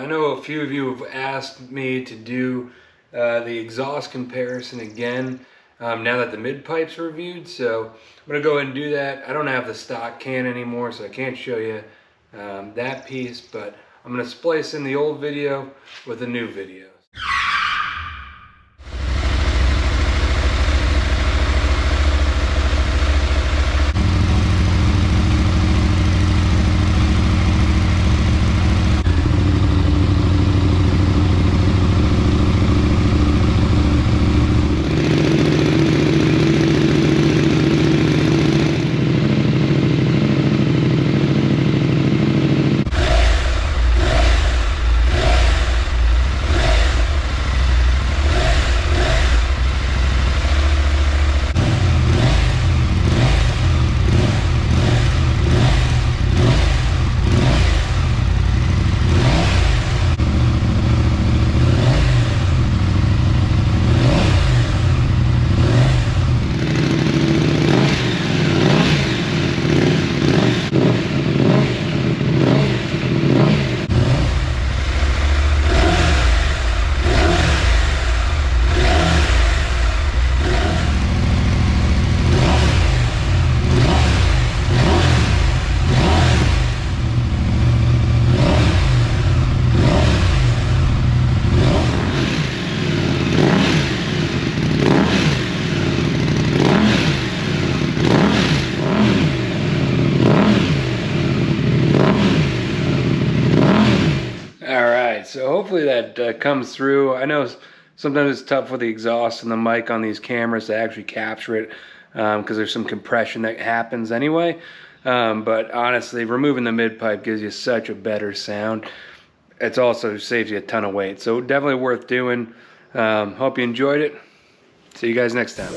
I know a few of you have asked me to do the exhaust comparison again now that the mid-pipe's reviewed, so I'm going to go ahead and do that. I don't have the stock can anymore, so I can't show you that piece, but I'm going to splice in the old video with the new video. So hopefully that comes through. I know sometimes it's tough with the exhaust and the mic on these cameras to actually capture it because there's some compression that happens anyway. But honestly, removing the mid-pipe gives you such a better sound. It also saves you a ton of weight. So definitely worth doing. Hope you enjoyed it. See you guys next time.